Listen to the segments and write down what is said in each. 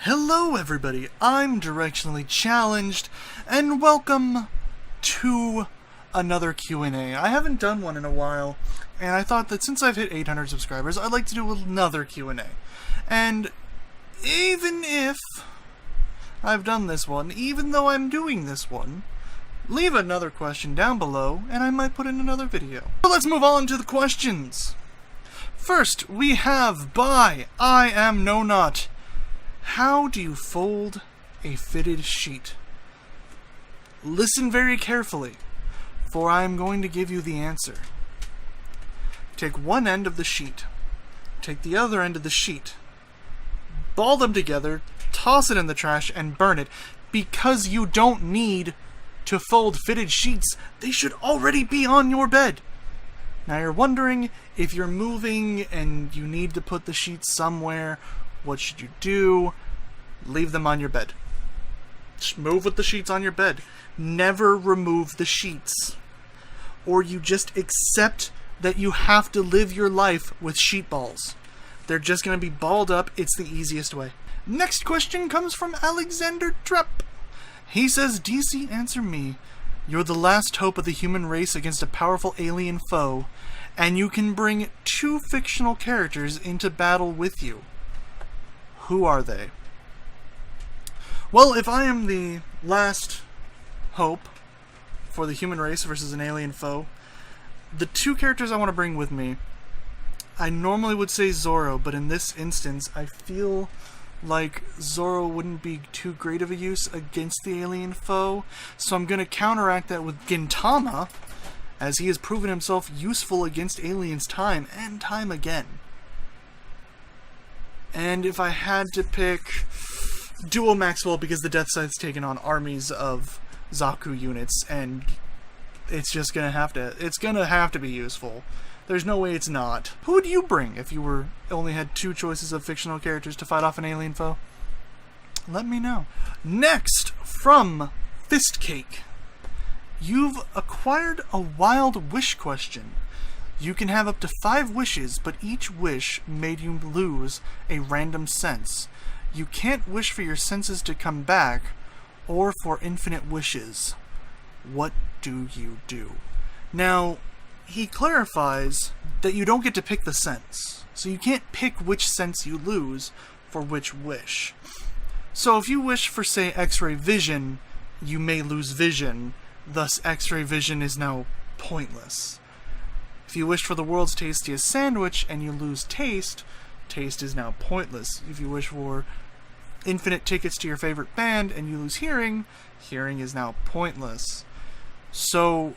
Hello everybody, I'm Directionally Challenged, and welcome to another Q&A. I haven't done one in a while, and I thought that since I've hit 800 subscribers, I'd like to do another Q&A. And even if I've done this one, even though I'm doing this one, leave another question down below, and I might put in another video. So let's move on to the questions. First, we have by I Am No Not. How do you fold a fitted sheet? Listen very carefully, for I am going to give you the answer. Take one end of the sheet, take the other end of the sheet, ball them together, toss it in the trash, and burn it, because you don't need to fold fitted sheets. They should already be on your bed. Now you're wondering, if you're moving and you need to put the sheets somewhere, what should you do? Leave them on your bed. Just move with the sheets on your bed. Never remove the sheets. Or you just accept that you have to live your life with sheet balls. They're just going to be balled up. It's the easiest way. Next question comes from Alexander Trepp. He says, DC, answer me. You're the last hope of the human race against a powerful alien foe, and you can bring two fictional characters into battle with you. Who are they? Well, if I am the last hope for the human race versus an alien foe, the two characters I want to bring with me, I normally would say Zorro, but in this instance, I feel like Zorro wouldn't be too great of a use against the alien foe, so I'm going to counteract that with Gintama, as he has proven himself useful against aliens time and time again. And if I had to pick Duo Maxwell, because the Death Scythe's taken on armies of Zaku units, and it's just gonna have to be useful. There's no way it's not. Who would you bring if you only had two choices of fictional characters to fight off an alien foe? Let me know. Next, from Fistcake. You've acquired a wild wish question. You can have up to 5 wishes, but each wish made you lose a random sense. You can't wish for your senses to come back, or for infinite wishes. What do you do? Now, he clarifies that you don't get to pick the sense. So you can't pick which sense you lose for which wish. So if you wish for, say, X-ray vision, you may lose vision, thus X-ray vision is now pointless. If you wish for the world's tastiest sandwich and you lose taste, taste is now pointless. If you wish for infinite tickets to your favorite band and you lose hearing, hearing is now pointless. So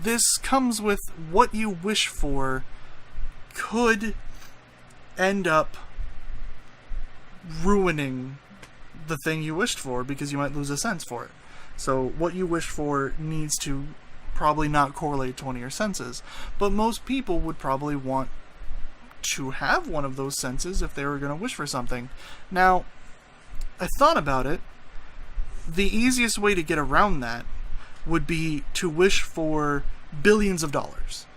this comes with what you wish for could end up ruining the thing you wished for, because you might lose a sense for it. So what you wish for needs to probably not correlate to one of your senses, but most people would probably want to have one of those senses if they were going to wish for something. Now, I thought about it. The easiest way to get around that would be to wish for billions of dollars.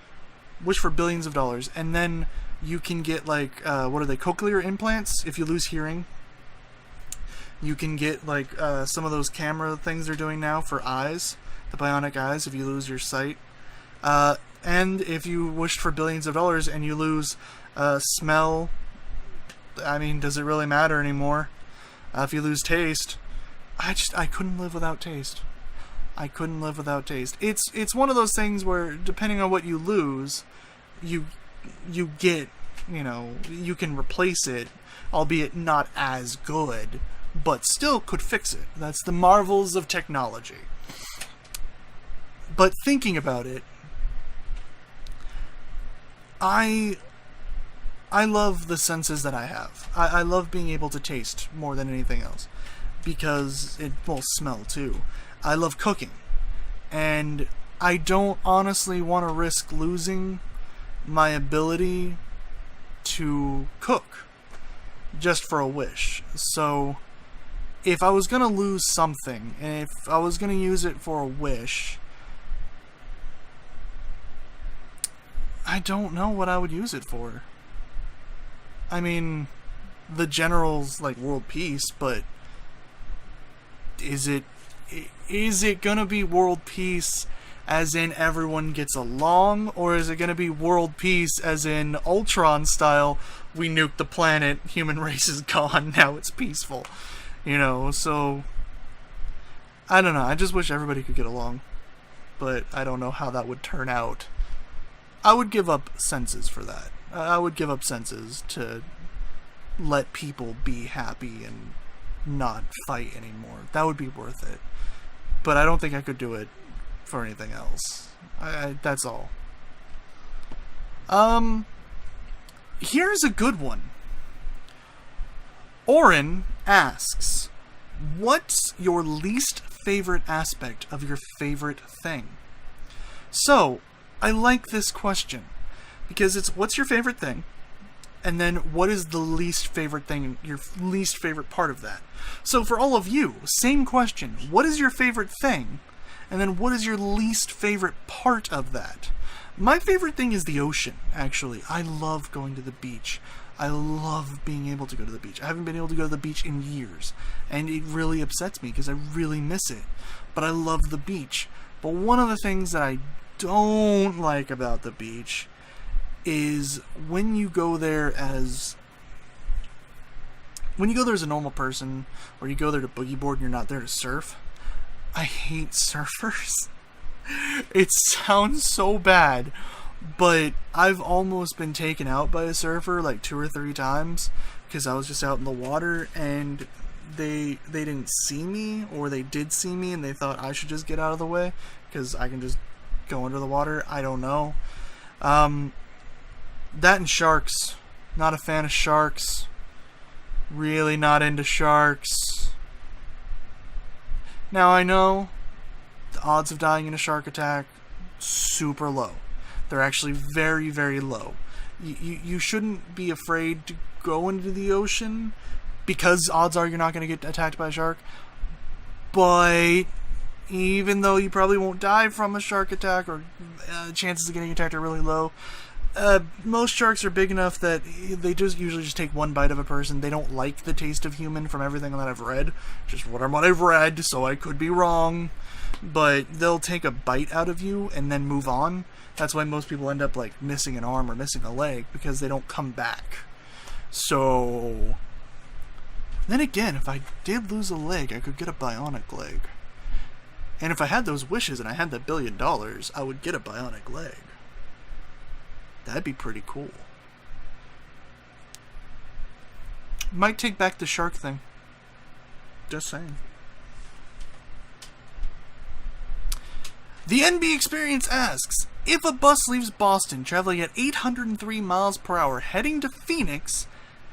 Wish for billions of dollars, and then you can get, like, what are they, cochlear implants if you lose hearing. You can get, like, some of those camera things they're doing now for eyes, the bionic eyes, if you lose your sight. And if you wished for billions of dollars and you lose smell, I mean, does it really matter anymore? If you lose taste, I couldn't live without taste. I couldn't live without taste. It's one of those things where, depending on what you lose, you get, you know, you can replace it, albeit not as good, but still could fix it. That's the marvels of technology. But thinking about it, I love the senses that I have. I love being able to taste more than anything else, because it will smell too. I love cooking, and I don't honestly want to risk losing my ability to cook just for a wish. So if I was going to lose something, and if I was going to use it for a wish, I don't know what I would use it for. I mean, the general's like world peace, but is it gonna be world peace as in everyone gets along, or is it gonna be world peace as in Ultron style, we nuke the planet, human race is gone, now it's peaceful? You know, so I don't know. I just wish everybody could get along, but I don't know how that would turn out. I would give up senses for that. I would give up senses to let people be happy and not fight anymore. That would be worth it. But I don't think I could do it for anything else. That's all. Here's a good one. Oren asks, what's your least favorite aspect of your favorite thing? So, I like this question because it's what's your favorite thing, and then what is the least favorite thing, your least favorite part of that. So for all of you, same question. What is your favorite thing, and then what is your least favorite part of that? My favorite thing is the ocean, actually. I love going to the beach. I love being able to go to the beach. I haven't been able to go to the beach in years, and it really upsets me because I really miss it. But I love the beach. But one of the things that I don't like about the beach is when you go there as a normal person, or you go there to boogie board and you're not there to surf. I hate surfers. It sounds so bad, but I've almost been taken out by a surfer like 2 or 3 times because I was just out in the water and they didn't see me, or they did see me and they thought I should just get out of the way because I can just go under the water. I don't know. That and sharks. Not a fan of sharks. Really not into sharks. Now I know the odds of dying in a shark attack, super low. They're actually very, very low. You shouldn't be afraid to go into the ocean because odds are you're not going to get attacked by a shark. But even though you probably won't die from a shark attack, or chances of getting attacked are really low, most sharks are big enough that they usually just take one bite of a person. They don't like the taste of human, from everything that I've read. Just what I've read, so I could be wrong. But they'll take a bite out of you and then move on. That's why most people end up like missing an arm or missing a leg, because they don't come back. So then again, if I did lose a leg, I could get a bionic leg. And if I had those wishes and I had that $1 billion, I would get a bionic leg. That'd be pretty cool. Might take back the shark thing. Just saying. The NB Experience asks, if a bus leaves Boston traveling at 803 miles per hour heading to Phoenix,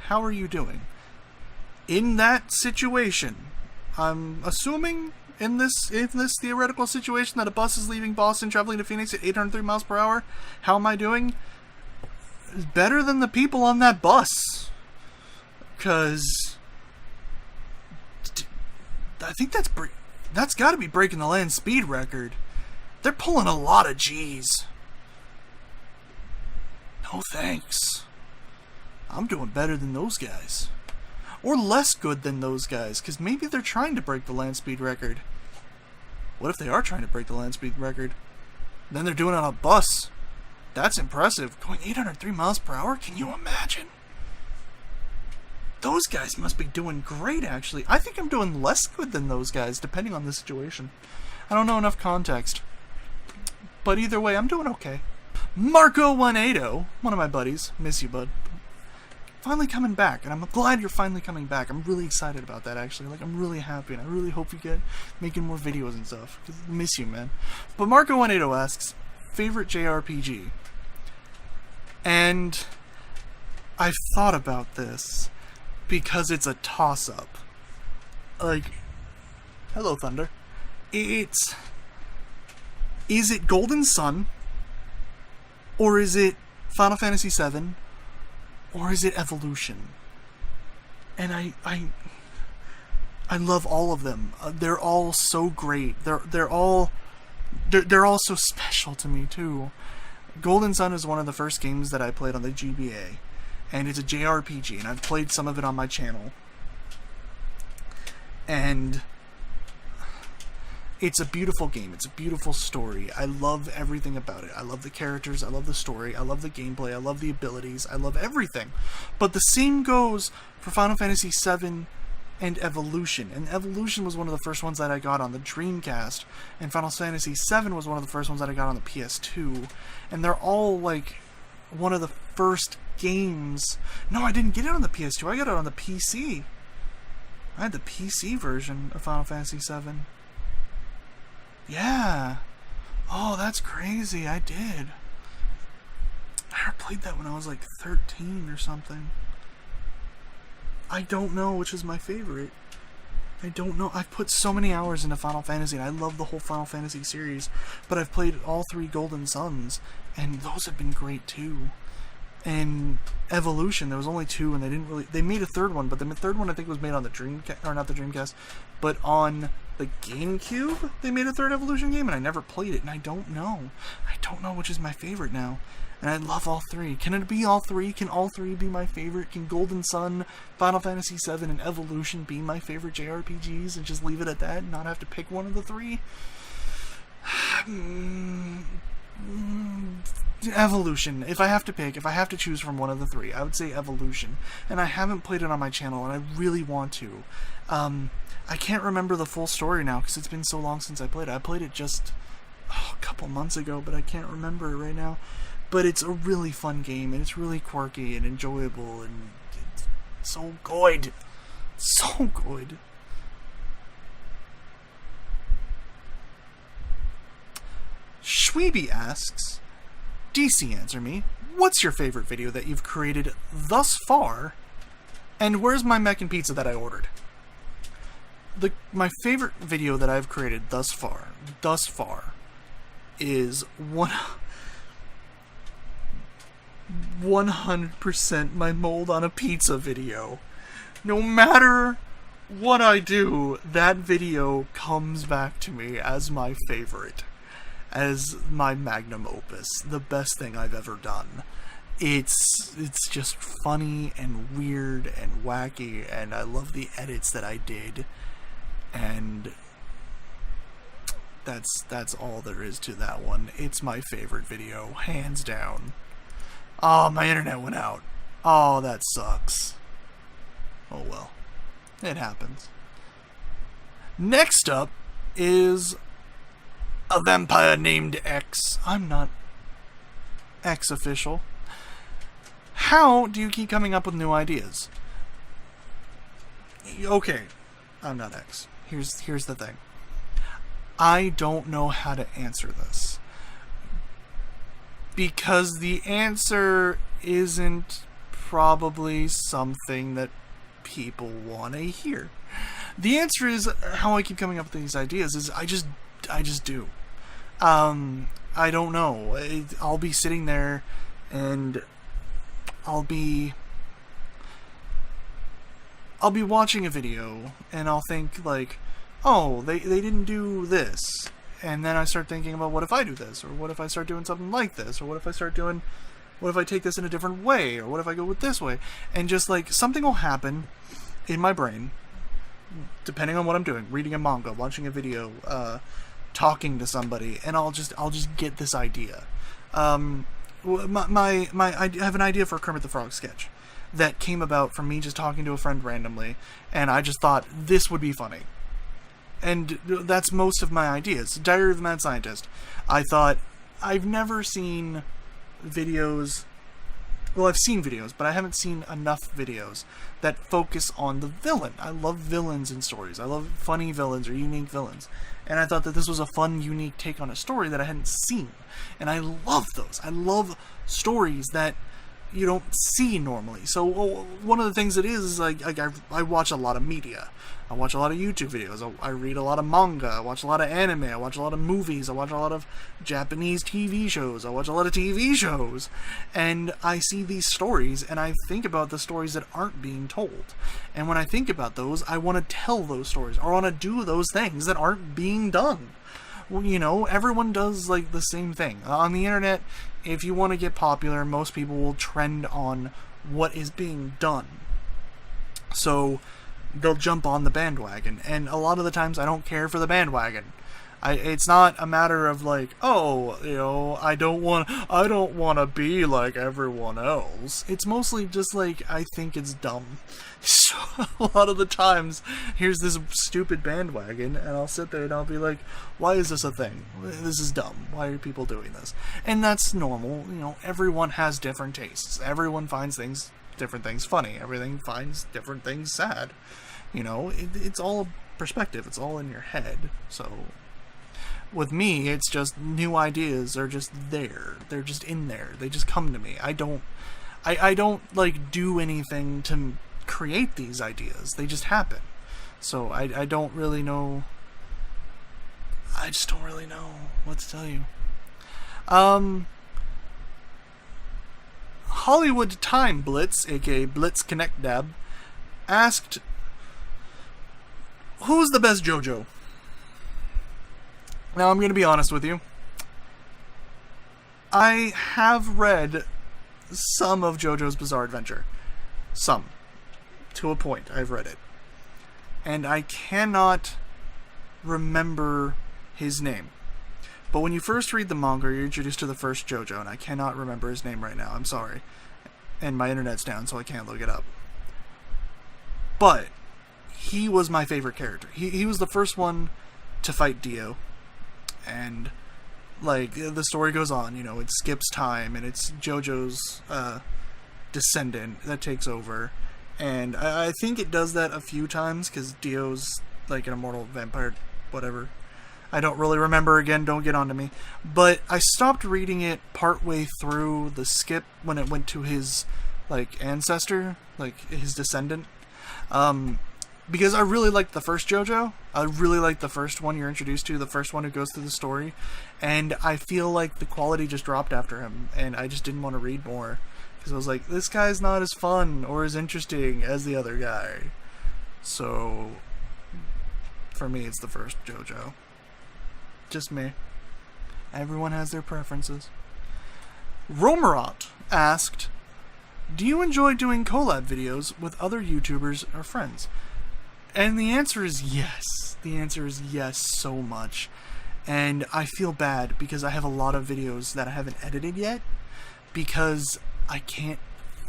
how are you doing? In that situation, I'm assuming in this theoretical situation that a bus is leaving Boston traveling to Phoenix at 803 miles per hour, how am I doing? Better than the people on that bus. Because I think that's got to be breaking the land speed record. They're pulling a lot of G's. No thanks. I'm doing better than those guys. Or less good than those guys, because maybe they're trying to break the land speed record. What if they are trying to break the land speed record? Then they're doing it on a bus. That's impressive. Going 803 miles per hour? Can you imagine? Those guys must be doing great, actually. I think I'm doing less good than those guys, depending on the situation. I don't know enough context. But either way, I'm doing okay. Marco180, one of my buddies, miss you, bud, finally coming back, and I'm glad you're finally coming back. I'm really excited about that, actually. Like, I'm really happy, and I really hope you get making more videos and stuff, because I miss you, man. But Marco180 asks, favorite JRPG? And I've thought about this, because it's a toss-up. Like, hello, Thunder. Is it Golden Sun? Or is it Final Fantasy VII? Or is it Evolution? And I love all of them. They're all so great. They're all so special to me too. Golden Sun is one of the first games that I played on the GBA, and it's a JRPG, and I've played some of it on my channel. And it's a beautiful game. It's a beautiful story. I love everything about it. I love the characters. I love the story. I love the gameplay. I love the abilities. I love everything. But the same goes for Final Fantasy VII and Evolution. And Evolution was one of the first ones that I got on the Dreamcast. And Final Fantasy VII was one of the first ones that I got on the PS2. And they're all, like, one of the first games... No, I didn't get it on the PS2. I got it on the PC. I had the PC version of Final Fantasy VII. Yeah. Oh, that's crazy. I did. I played that when I was like 13 or something. I don't know which is my favorite. I don't know. I've put so many hours into Final Fantasy, and I love the whole Final Fantasy series, but I've played all 3 Golden Suns, and those have been great too. And Evolution, there was only 2, and they didn't really... They made a 3rd one, but the 3rd one I think was made on the Dreamcast... Or not the Dreamcast, but on the GameCube, they made a 3rd Evolution game, and I never played it, and I don't know. I don't know which is my favorite now. And I love all 3. Can it be all 3? Can all 3 be my favorite? Can Golden Sun, Final Fantasy VII, and Evolution be my favorite JRPGs, and just leave it at that, and not have to pick one of the 3? Evolution. If I have to pick, if I have to choose from one of the 3, I would say Evolution. And I haven't played it on my channel, and I really want to. I can't remember the full story now, because it's been so long since I played it. I played it just a couple months ago, but I can't remember it right now. But it's a really fun game, and it's really quirky and enjoyable, and it's so good. So good. Shweeby asks, DC, answer me, what's your favorite video that you've created thus far, and where's my Meccan pizza that I ordered? My favorite video that I've created thus far, is 100% my mold on a pizza video. No matter what I do, that video comes back to me as my favorite. As my magnum opus, the best thing I've ever done. It's just funny and weird and wacky, and I love the edits that I did, and that's all there is to that one. It's my favorite video, hands down. Oh, my internet went out. Oh, that sucks. Oh well, it happens. Next up is a vampire named X. I'm not X official. How do you keep coming up with new ideas? Okay, I'm not X. Here's the thing. I don't know how to answer this. Because the answer isn't probably something that people want to hear. The answer is, how I keep coming up with these ideas is I just do. I don't know. I'll be sitting there and I'll be watching a video and I'll think like, oh, they didn't do this. And then I start thinking about, what if I do this? Or what if I start doing something like this? Or what if I take this in a different way? Or what if I go with this way? And just like, something will happen in my brain, depending on what I'm doing, reading a manga, watching a video, talking to somebody, and I'll just get this idea. I have an idea for a Kermit the Frog sketch that came about from me just talking to a friend randomly, and I just thought this would be funny. And that's most of my ideas. Diary of the Mad Scientist. I thought, I've never seen videos... Well, I've seen videos, but I haven't seen enough videos that focus on the villain. I love villains in stories. I love funny villains or unique villains. And I thought that this was a fun, unique take on a story that I hadn't seen. And I love those. I love stories that you don't see normally. So one of the things it is like I watch a lot of media. I watch a lot of YouTube videos. I read a lot of manga. I watch a lot of anime. I watch a lot of movies. I watch a lot of Japanese TV shows. I watch a lot of TV shows. And I see these stories, and I think about the stories that aren't being told. And when I think about those, I want to tell those stories, or I want to do those things that aren't being done. Well, you know, everyone does like the same thing. On the internet, if you want to get popular, most people will trend on what is being done. So they'll jump on the bandwagon, and a lot of the times I don't care for the bandwagon. It's not a matter of like, oh, you know, I don't want to be like everyone else. It's mostly just like, I think it's dumb. So a lot of the times, here's this stupid bandwagon, and I'll sit there and I'll be like, why is this a thing? This is dumb. Why are people doing this? And that's normal. You know, everyone has different tastes. Everyone finds different things funny. Everything finds different things sad. You know, it's all perspective. It's all in your head. So with me, it's just new ideas are just there. They're just in there. They just come to me. I don't like do anything to create these ideas. They just happen. So I don't really know. I just don't really know what to tell you. Hollywood Time Blitz, aka Blitz Connect Dab, asked, who's the best JoJo? Now, I'm going to be honest with you. I have read some of JoJo's Bizarre Adventure. Some. To a point, I've read it. And I cannot remember his name. But when you first read the manga, you're introduced to the first JoJo, and I cannot remember his name right now. I'm sorry. And my internet's down, so I can't look it up. But he was my favorite character. He was the first one to fight Dio. And, like, the story goes on, you know, it skips time, and it's JoJo's descendant that takes over. And I think it does that a few times, because Dio's, like, an immortal vampire, whatever. I don't really remember, again, don't get onto me. But I stopped reading it partway through the skip when it went to his, like, ancestor, like, his descendant. Because I really liked the first JoJo. I really liked the first one you're introduced to, the first one who goes through the story. And I feel like the quality just dropped after him, and I just didn't want to read more. Because I was like, this guy's not as fun or as interesting as the other guy. So, for me, it's the first JoJo. Just me. Everyone has their preferences. Romerot asked, do you enjoy doing collab videos with other YouTubers or friends? And the answer is yes. The answer is yes, so much. And I feel bad because I have a lot of videos that I haven't edited yet because I can't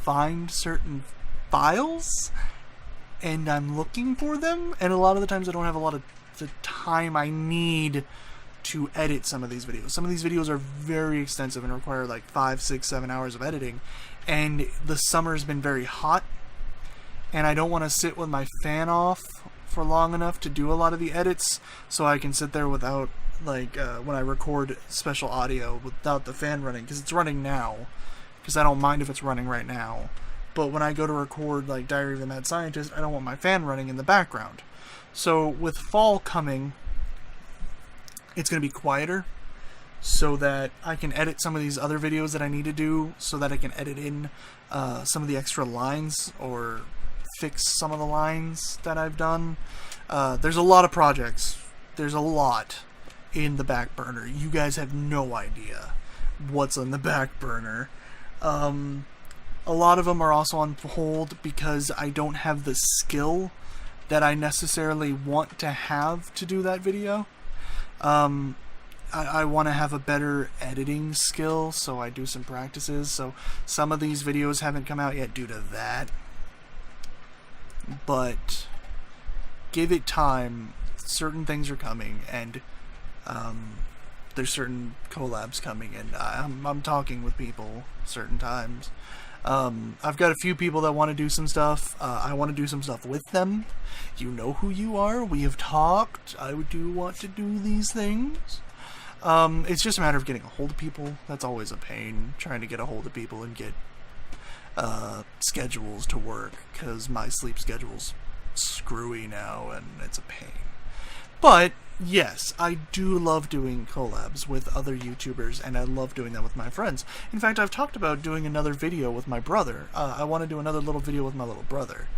find certain files and I'm looking for them, and a lot of the times I don't have a lot of the time I need to edit some of these videos. Some of these videos are very extensive and require like 5, 6, 7 hours of editing, and the summer's been very hot and I don't want to sit with my fan off for long enough to do a lot of the edits, so I can sit there without, like, when I record special audio without the fan running, because it's running now, because I don't mind if it's running right now, but when I go to record, like, Diary of a Mad Scientist, I don't want my fan running in the background. So with fall coming, it's going to be quieter, so that I can edit some of these other videos that I need to do, so that I can edit in some of the extra lines, or fix some of the lines that I've done. There's a lot of projects. There's a lot in the back burner. You guys have no idea what's on the back burner. A lot of them are also on hold because I don't have the skill that I necessarily want to have to do that video. I want to have a better editing skill, so I do some practices. So some of these videos haven't come out yet due to that. But give it time. Certain things are coming, and there's certain collabs coming, and I'm talking with people certain times. I've got a few people that want to do some stuff. I want to do some stuff with them. You know who you are. We have talked. I do want to do these things. It's just a matter of getting a hold of people. That's always a pain, trying to get a hold of people and get schedules to work, because my sleep schedule's screwy now and it's a pain. But yes, I do love doing collabs with other YouTubers, and I love doing that with my friends. In fact, I've talked about doing another video with my brother. I want to do another little video with my little brother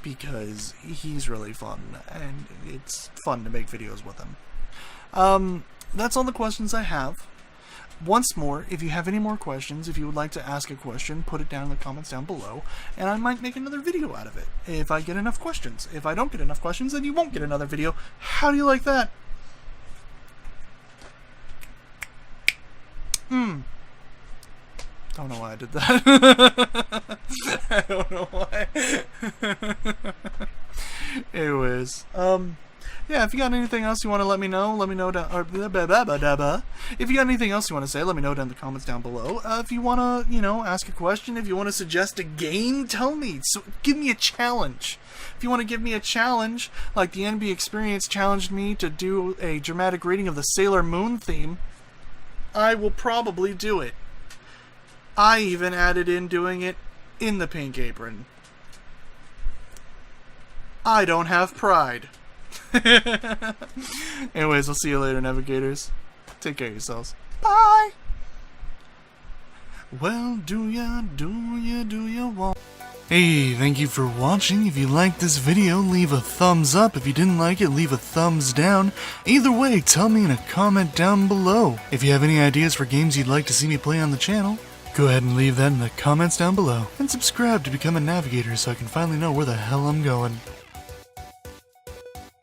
because he's really fun and it's fun to make videos with him. That's all the questions I have. Once more, if you have any more questions, if you would like to ask a question, put it down in the comments down below, and I might make another video out of it, if I get enough questions. If I don't get enough questions, then you won't get another video. How do you like that? Don't know why I did that. I don't know why. Anyways, yeah, if you got anything else you want to let me know down, or if you got anything else you want to say, let me know down in the comments down below. If you want to, ask a question, if you want to suggest a game, tell me. So give me a challenge. If you want to give me a challenge, like the NB Experience challenged me to do a dramatic reading of the Sailor Moon theme, I will probably do it. I even added in doing it in the Pink Apron. I don't have pride. Anyways, I'll see you later, navigators. Take care of yourselves. Bye! Well, do ya want... Hey, thank you for watching. If you liked this video, leave a thumbs up. If you didn't like it, leave a thumbs down. Either way, tell me in a comment down below. If you have any ideas for games you'd like to see me play on the channel, go ahead and leave that in the comments down below. And subscribe to become a navigator so I can finally know where the hell I'm going.